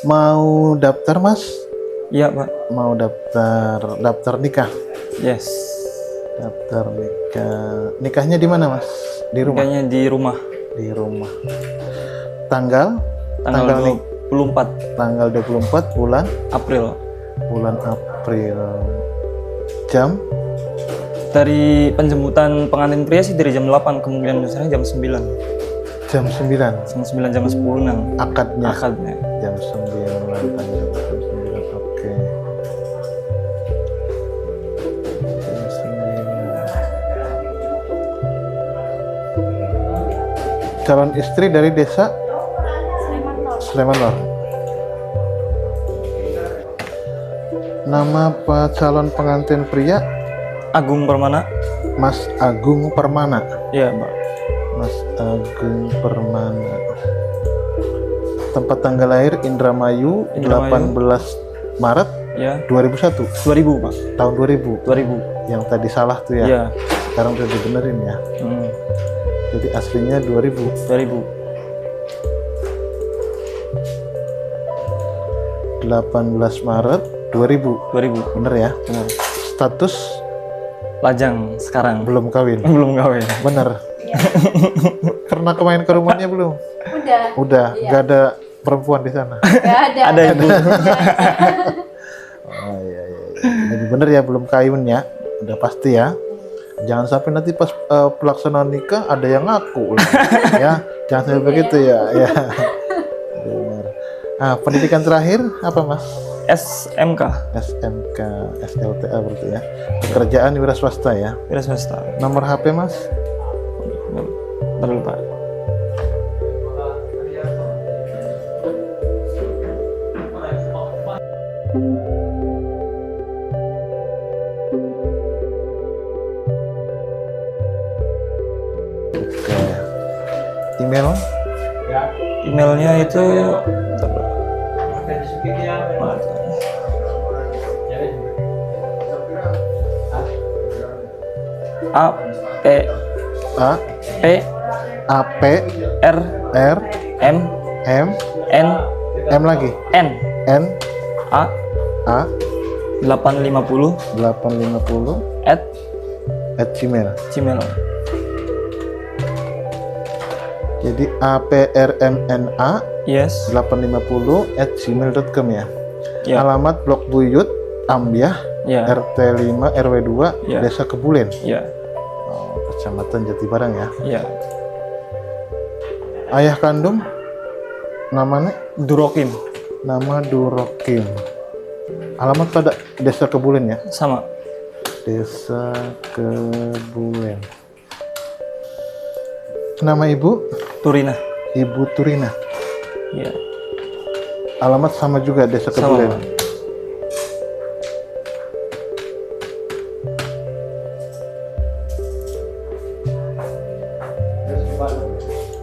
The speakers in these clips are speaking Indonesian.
Mau daftar Mas? Iya Pak. Mau daftar nikah? Yes. Daftar nikah. Nikahnya di mana Mas? Di rumah? Nikahnya di rumah. Di rumah. Tanggal 24 tanggal 24 bulan April. April. Jam Dari penjemputan pengantin pria sih dari jam 8, kemungkinan besarnya jam 9. jam 9. Jam 10 nang. Akadnya Akadnya. jam 9, tanggal jam 9. Oke. Jam 9. Calon istri dari desa Sleman Lor. Nama calon pengantin pria Agung Permana. Mas Agung Permana. Iya Pak. Mas Agung Permana. Tempat tanggal lahir Indramayu, 18 Maret Ya. 2001. 2000 Pak. Tahun 2000. 2000. Yang tadi salah tuh ya. Iya. Sekarang udah dibenerin ya. Jadi aslinya 2000. 2000. 18 Maret 2000. 2000. Bener ya? Benar. Status Lajang sekarang. belum kawin. Belum kawin. Bener. Iya. Pernah kemain ke rumahnya belum? Udah. Iya. Gak ada perempuan di sana. Nggak ada. Ada Ibu. Oh iya. Jadi bener ya, belum kawin ya. Udah pasti ya. Jangan sampai nanti pas pelaksanaan nikah ada yang ngaku ya. Jangan sampai begitu ya. Ya. Benar. Pendidikan terakhir apa Mas? SMK. SMK, SLTA berarti ya. Pekerjaan wira swasta ya. Wira swasta. Nomor HP Mas? Bentar dulu Pak. Oke. Email? Emailnya itu A P A P A P R R M M N M lagi N N A A 850 850 at @gmail. Gmail. Jadi APRMNA Yes. 850 @gmail.com ya. Ya. Alamat Blok Buyut, Ambyah, Ya. RT 5 RW 2, Ya. Desa Kebulen. Ya. Kecamatan Jatibarang ya. Ya. Ayah kandung namanya Durokim. nama Durokim. Alamat pada Desa Kebulen ya. Sama. Desa Kebulen. Nama ibu Turina. Ibu Turina. Ya. Alamat sama juga Desa Sama. Kebulen.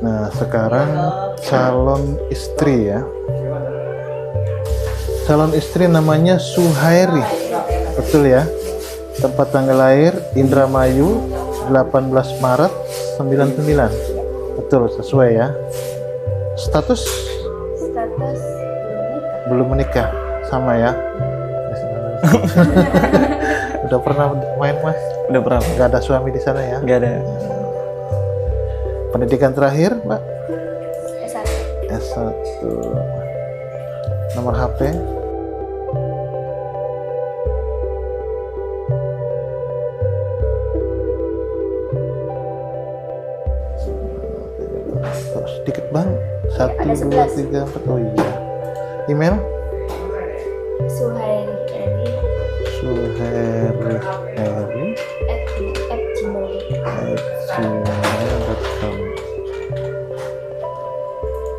Nah, sekarang calon istri ya. Calon istri namanya Suhairi. Betul ya? Tempat tanggal lahir Indramayu, 18 Maret 99. Betul, sesuai ya. Status belum menikah. Sama ya. Udah pernah main Mas? Udah berapa? Gak ada suami di sana ya? Gak ada. Pendidikan terakhir Mbak? S1. S1. Nomor HP? Sedikit bang. 1, ada 2, 3, 11. 4. Oh iya. Email? Suhairi Suheri @gmail.com.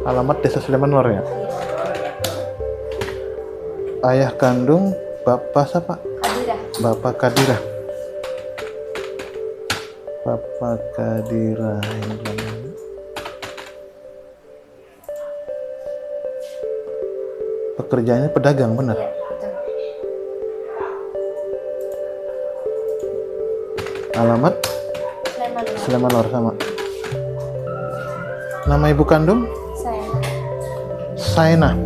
Alamat Desa Sleman Lor ya. Ayah kandung Bapak siapa? Kadira. Bapak Kadira. Bapak Kadira. Pekerjaannya pedagang benar. Iya, betul. Alamat Sleman. Sleman Lor sama. Nama ibu kandung? Saya. Saina.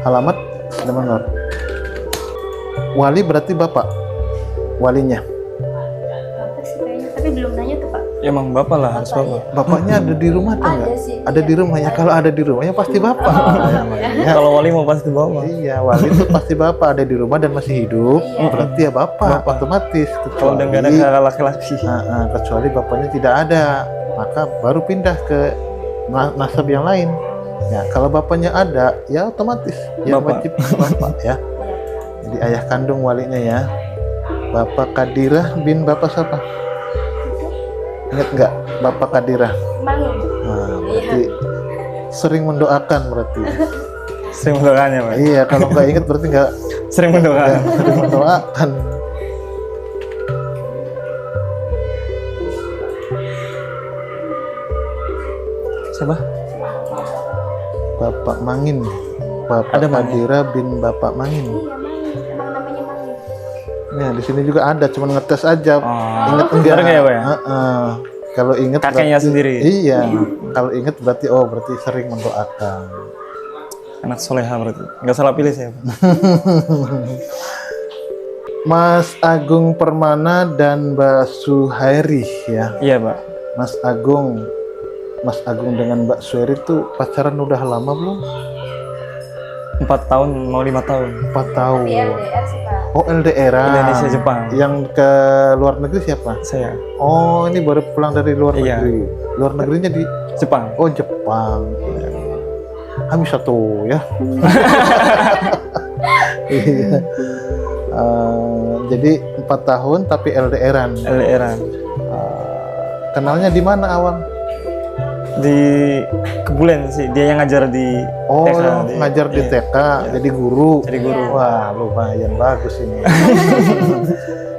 Alamat Sleman Lor. Wali berarti bapak. Walinya. Bapak sih kayaknya, tapi belum nanya tuh Pak. Ya, emang bapak lah, harus bapak. Bapaknya ada di rumah atau Ada enggak? sih, Ada iya. di rumah ya. Kalau ada di rumahnya pasti bapak. Ya. Kalau wali mau pasti bapak. Iya, wali itu pasti bapak, ada di rumah dan masih hidup. Iya. Berarti ya bapak, otomatis. Kalau udah nggak ada kakak laki-laki. Kecuali bapaknya tidak ada, maka baru pindah ke nasab yang lain. Ya, kalau bapaknya ada, ya otomatis yang Bapak. wajib bapak ya. Jadi ayah kandung walinya ya. Bapak Kadirah bin Bapak siapa? Ingat nggak Bapak Kadirah? Mangin. Nah, berarti sering mendoakan berarti. Sering mendoakannya, Pak. Iya, kalau nggak ingat berarti nggak Sering mendoakan. sering mendoakan. Siapa? Bapak Mangin. Bapak Ada Mangin. Kadira bin Bapak Mangin. Iya Mangin, emang namanya Mangin. Nah, di sini juga ada, cuman ngetes aja. Oh. Ingat enggak? Bareng ya, Pak ya? Heeh. Kalau ingat Kakeknya berarti- sendiri? Iya. Kalau ingat berarti berarti sering mendoakan. Anak soleha berarti. Nggak salah pilih saya, Pak. Mas Agung Permana dan Mbak Suhairi ya. Iya, Pak. Mas Agung dengan Mbak Suhairi itu pacaran udah lama belum? 4 tahun mau 5 tahun. 4 tahun. Di LDR sih Pak. Oh, LDR-an. Indonesia Jepang. Yang ke luar negeri siapa? Saya Oh, ini baru pulang dari luar Iya. negeri. Luar negerinya di Jepang. Oh, Jepang. Habis satu ya. Iya. Jadi 4 tahun tapi LDR-an. LDR-an. Kenalnya di mana awal? Di Kebulen sih. Dia yang ngajar di Oh, TK. ngajar di Iya. TK, jadi guru. Jadi guru. Wah, lumayan bagus ini.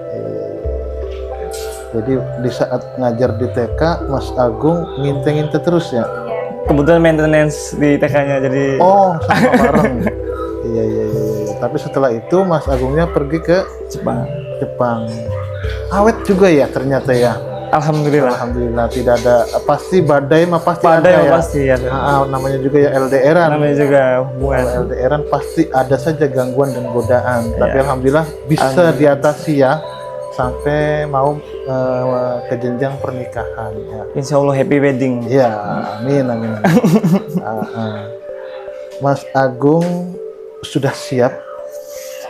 Iya. Jadi di saat ngajar di TK, Mas Agung nginte-nginte terus ya? Iya. Kebetulan maintenance di TK-nya jadi Oh, sama bareng. Iya. Tapi setelah itu Mas Agungnya pergi ke Jepang. Jepang. Awet juga ya ternyata ya. Alhamdulillah. Alhamdulillah tidak ada, pasti badai mah pasti Badai ada ya. pasti ada. Namanya juga ya LDR-an. Namanya juga hubungan. Kalau LDR-an pasti ada saja gangguan dan godaan. Tapi Iya. alhamdulillah bisa Alhamdulillah. diatasi ya sampai mau ke jenjang pernikahan ya. Insya Allah happy wedding. Ya, amin. Mas Agung sudah siap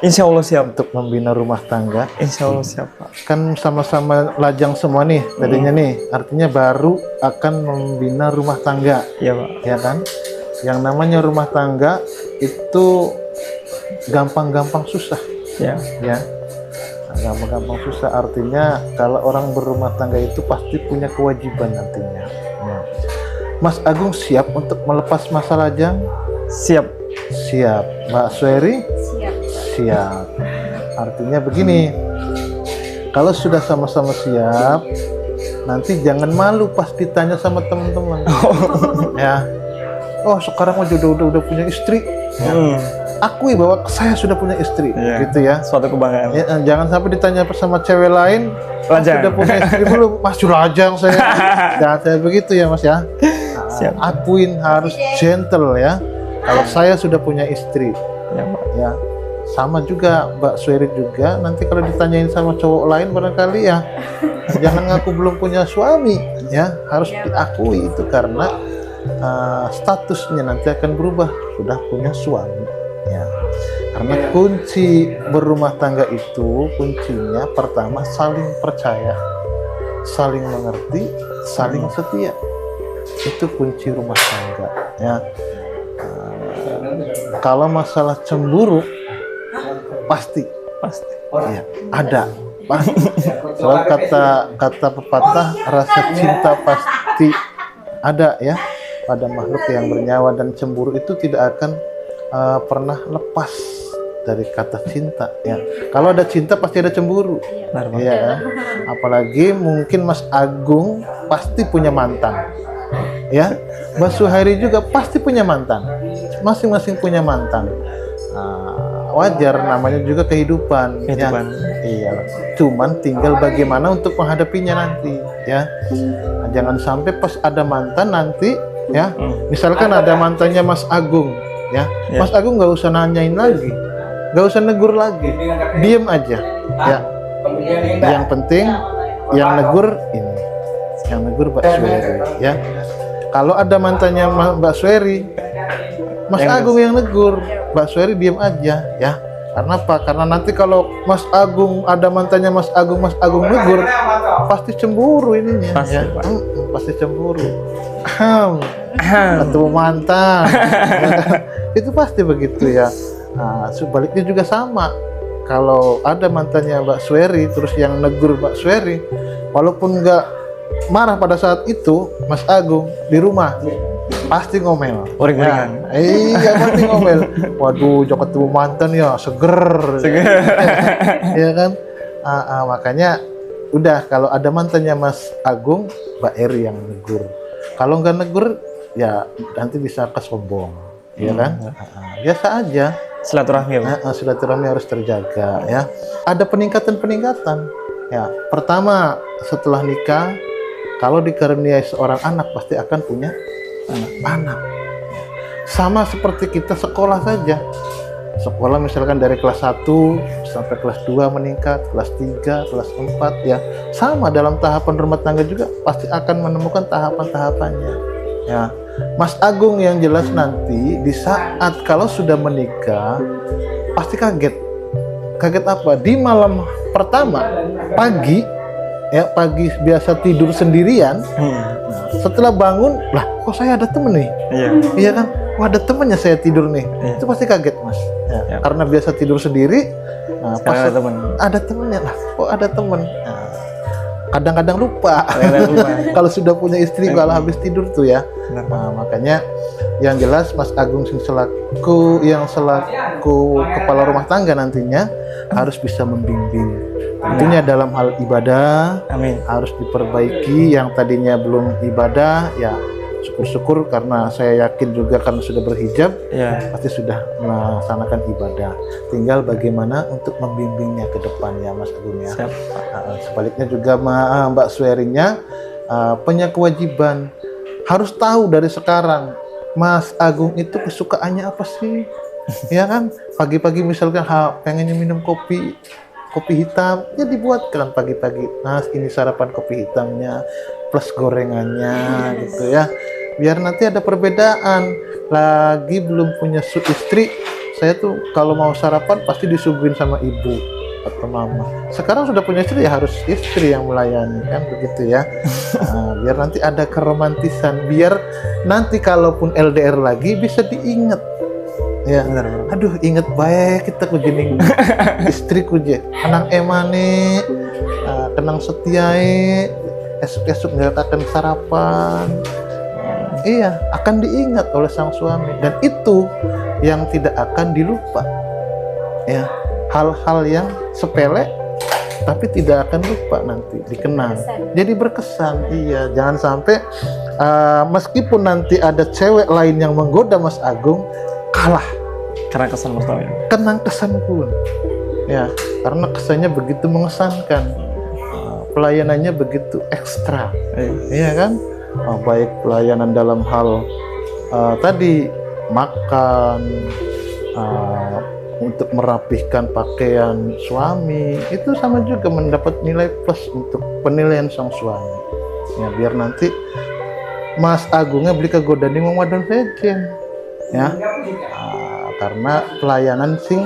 Insya Allah siap. untuk membina rumah tangga. Insya Allah siap, Pak. Kan sama-sama lajang semua nih tadinya nih, artinya baru akan membina rumah tangga Iya, Pak. ya kan. Yang namanya rumah tangga itu gampang-gampang susah Ya. ya. Gampang-gampang susah artinya kalau orang berumah tangga itu pasti punya kewajiban nantinya ya. Mas Agung siap untuk melepas masa lajang? Siap. Siap. Mbak Sueri? Siap. Siap. Artinya begini, kalau sudah sama-sama siap, nanti jangan malu pas ditanya sama teman-teman. Ya. Oh, sekarang udah punya istri. Ya. Akui bahwa saya sudah punya istri, Iya. gitu ya. Suatu kebanggaan. Ya, jangan sampai ditanya sama cewek lain, Lajang. sudah punya istri belum? Masih lajang saya. Jangan saya begitu ya, Mas ya. Nah, Siap. akuin harus gentle ya. Kalau saya sudah punya istri, Ya, Pak. ya sama juga Mbak Sueri juga. Nanti kalau ditanyain sama cowok lain barangkali ya, jangan ngaku belum punya suami ya. Harus diakui itu karena statusnya nanti akan berubah, sudah punya suami ya. Karena kunci berumah tangga itu kuncinya pertama saling percaya, saling mengerti, saling setia. Itu kunci rumah tangga ya. Kalau masalah cemburu pasti ya, ada pasti. Soal kata pepatah rasa cinta pasti ada ya pada makhluk yang bernyawa, dan cemburu itu tidak akan pernah lepas dari kata cinta ya. Kalau ada cinta pasti ada cemburu. Benar, Pak. Iya kan? Apalagi mungkin Mas Agung pasti punya mantan. Ya, Mbak Suhairi juga pasti punya mantan. Masing-masing punya mantan. Wajar, namanya juga kehidupan. Kehidupan. Ya. Iya. Cuman tinggal bagaimana untuk menghadapinya nanti, ya. Jangan sampai pas ada mantan nanti ya. Misalkan ada mantannya Mas Agung, ya. Mas Agung nggak usah nanyain lagi, nggak usah negur lagi, diem aja, ya. Yang penting yang negur ini, yang negur Mbak Sueri, ya. Kalau ada mantannya Mbak Sueri, Mas Agung yang negur, Mbak Sueri diem aja, ya. Karena apa? Karena nanti kalau Mas Agung ada mantannya Mas Agung negur, pasti cemburu ininya, Pasti, ya. Pak. Pasti cemburu. Ketemu mantan, itu pasti begitu ya. Nah, sebaliknya juga sama. Kalau ada mantannya Mbak Sueri, terus yang negur Mbak Sueri, walaupun nggak marah pada saat itu, Mas Agung di rumah pasti ngomel. Uring-uringan. Ya, iya pasti ngomel. Waduh, jangan ketemu mantan ya, seger. Ya kan? Makanya udah kalau ada mantannya Mas Agung, Mbak Eri yang negur. Kalau nggak negur, ya nanti bisa kesombong, ya kan? Biasa aja. Silaturahmi ya, Silaturahmi harus terjaga, ya. Ada peningkatan. Ya, pertama setelah nikah, kalau dikaruniai seorang anak pasti akan punya anak. Sama seperti kita sekolah saja. Sekolah misalkan dari kelas 1 sampai kelas 2 meningkat, kelas 3, kelas 4 ya. Sama dalam tahapan rumah tangga juga pasti akan menemukan tahapan-tahapannya. Ya. Mas Agung yang jelas nanti di saat kalau sudah menikah pasti kaget. Kaget apa? Di malam pertama pagi biasa tidur sendirian. Setelah bangun, lah kok saya ada temen nih? Iya kan? Wah, ada temennya saya tidur nih. Itu pasti kaget, Mas. Ya. Karena biasa tidur sendiri, pas ada temennya, lah kok ada temen? Kadang-kadang lupa. Kalau sudah punya istri kalau habis tidur tuh ya. Makanya yang jelas Mas Agung selaku kepala rumah tangga nantinya harus bisa membimbing. Tentunya dalam hal ibadah. Amin. Harus diperbaiki yang tadinya belum ibadah ya. Syukur-syukur karena saya yakin juga karena sudah berhijab, pasti sudah melaksanakan ibadah. Tinggal bagaimana untuk membimbingnya ke depan ya Mas Agung ya. Sebaliknya juga Mbak Suerinya punya kewajiban harus tahu dari sekarang Mas Agung itu kesukaannya apa sih? Ya kan? Pagi-pagi misalkan pengennya minum kopi hitam, ya dibuatkan pagi-pagi. Nah, ini sarapan kopi hitamnya plus gorengannya gitu ya. Biar nanti ada perbedaan. Lagi belum punya istri, saya tuh kalau mau sarapan pasti disuguhin sama ibu atau mama. Sekarang sudah punya istri ya harus istri yang melayani kan begitu ya. Biar nanti ada keromantisan, biar nanti kalaupun LDR lagi bisa diingat. Ya, aduh inget baik kita kujening istriku je, kenang emane, kenang setiae, esok nggak akan sarapan. Iya, akan diingat oleh sang suami dan itu yang tidak akan dilupa. Ya, hal-hal yang sepele tapi tidak akan lupa nanti dikenang. Jadi berkesan. Iya, jangan sampai meskipun nanti ada cewek lain yang menggoda Mas Agung, kalah karena kesan pertama ya. Kenang kesan pun ya, karena kesannya begitu mengesankan, pelayanannya begitu ekstra, iya kan? Baik pelayanan dalam hal tadi makan, untuk merapihkan pakaian suami itu sama juga mendapat nilai plus untuk penilaian sang suami ya, biar nanti Mas Agungnya beli kegodaan di wadon sejen ya. Karena pelayanan sing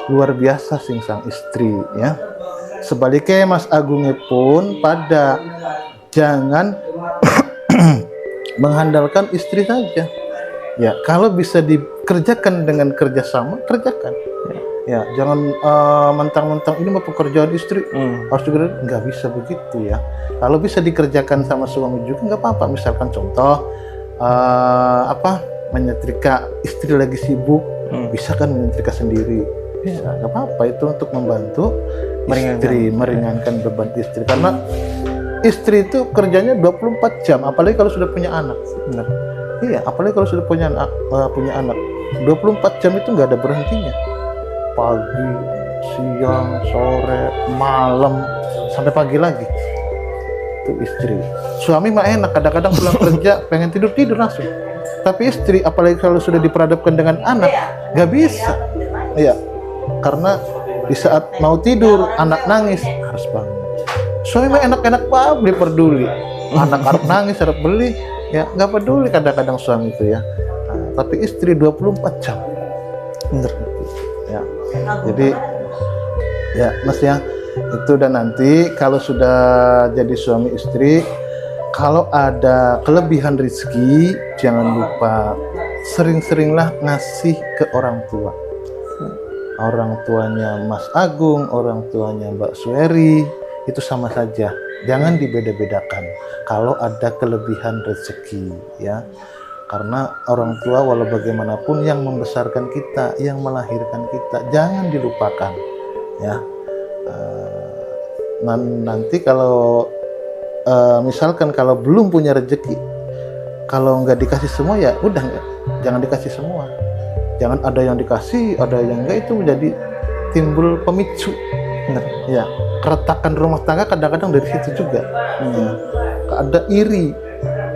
luar biasa sing sang istri ya. Sebaliknya Mas Agungnya pun pada jangan mengandalkan istri saja ya. Kalau bisa dikerjakan dengan kerjasama, kerjakan ya. Jangan mentang-mentang ini mah pekerjaan istri harus juga, nggak bisa begitu ya. Kalau bisa dikerjakan sama suami juga nggak apa-apa. Misalkan contoh menyetrika, istri lagi sibuk, bisa kan menyetrika sendiri, bisa, nggak apa-apa. Itu untuk membantu istri, meringankan beban istri, karena istri itu kerjanya 24 jam, apalagi kalau sudah punya anak. Benar. Iya, apalagi kalau sudah punya anak 24 jam itu nggak ada berhentinya, pagi, siang, sore, malam, sampai pagi lagi itu istri. Suami mah enak, kadang-kadang pulang kerja pengen tidur langsung. Tapi istri, apalagi kalau sudah diperhadapkan dengan anak, nggak bisa. Iya, karena di saat mau tidur anak nangis harus bangun. Suami mah enak-enak banget, beli peduli. Anak harus nangis harus beli, ya nggak peduli kadang-kadang suami itu ya. Nah, tapi istri 24 jam. Bener. Ya, jadi ya Mas ya, itu. Dan nanti kalau sudah jadi suami istri, kalau ada kelebihan rezeki, jangan lupa sering-seringlah ngasih ke orang tua. Orang tuanya Mas Agung, orang tuanya Mbak Sueri, itu sama saja. Jangan dibeda-bedakan kalau ada kelebihan rezeki ya. Karena orang tua walau bagaimanapun yang membesarkan kita, yang melahirkan kita, jangan dilupakan ya. Nanti kalau misalkan kalau belum punya rezeki, kalau nggak dikasih semua ya udah jangan dikasih semua. Jangan ada yang dikasih, ada yang enggak, itu menjadi timbul pemicu. Benar. Ya, keretakan rumah tangga kadang-kadang dari situ juga. Ya. Ada iri,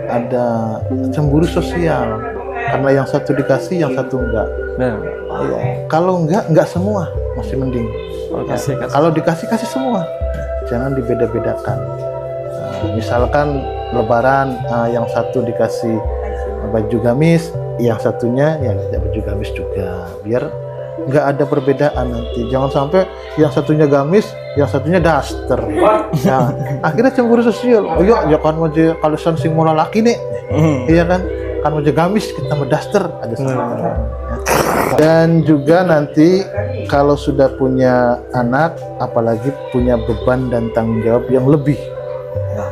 ada cemburu sosial karena yang satu dikasih, yang satu enggak. Benar. Ya. Kalau enggak semua masih mending. Kasih. Kalau dikasih kasih semua, jangan dibeda-bedakan. Misalkan Lebaran, yang satu dikasih baju gamis, yang satunya ya tidak baju gamis juga, biar nggak ada perbedaan nanti. Jangan sampai yang satunya gamis, yang satunya daster. Nah, akhirnya cemburu sosial. Oh iya, ya kan aja kalau sing mau laki nih, iya kan aja gamis kita mau daster ada sama. Dan juga nanti kalau sudah punya anak, apalagi punya beban dan tanggung jawab yang lebih, ya,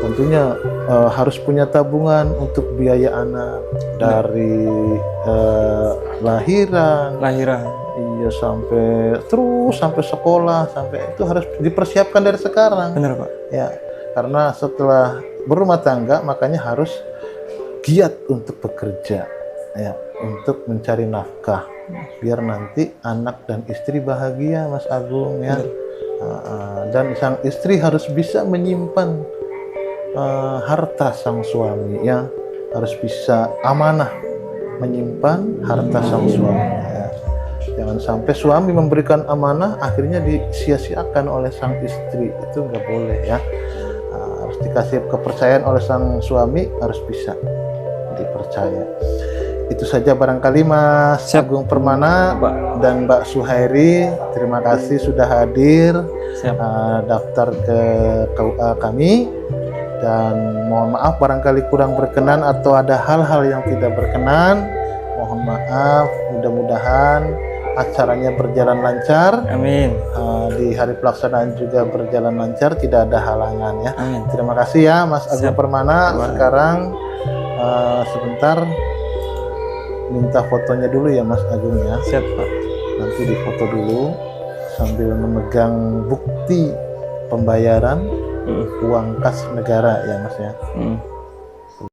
tentunya harus punya tabungan untuk biaya anak dari lahiran, iya sampai sekolah, sampai itu harus dipersiapkan dari sekarang. Benar Pak. Ya, karena setelah berumah tangga makanya harus giat untuk bekerja, ya, untuk mencari nafkah, biar nanti anak dan istri bahagia, Mas Agung ya. Dan sang istri harus bisa menyimpan harta sang suami ya, harus bisa amanah menyimpan harta sang suami ya. Jangan sampai suami memberikan amanah akhirnya disia-siakan oleh sang istri, itu nggak boleh ya. Harus dikasih kepercayaan oleh sang suami, harus bisa dipercaya. Itu saja barangkali Mas Agung Permana dan Mbak Suhairi, terima kasih sudah hadir. Daftar ke KUA kami. Dan mohon maaf barangkali kurang berkenan atau ada hal-hal yang tidak berkenan, mohon maaf. Mudah-mudahan acaranya berjalan lancar. Amin. Di hari pelaksanaan juga berjalan lancar, tidak ada halangan ya. Amin. Terima kasih ya Mas Agung Permana. Sekarang sebentar minta fotonya dulu ya Mas Agung ya. Siap Pak. Nanti difoto dulu sambil memegang bukti pembayaran uang kas negara ya Mas ya.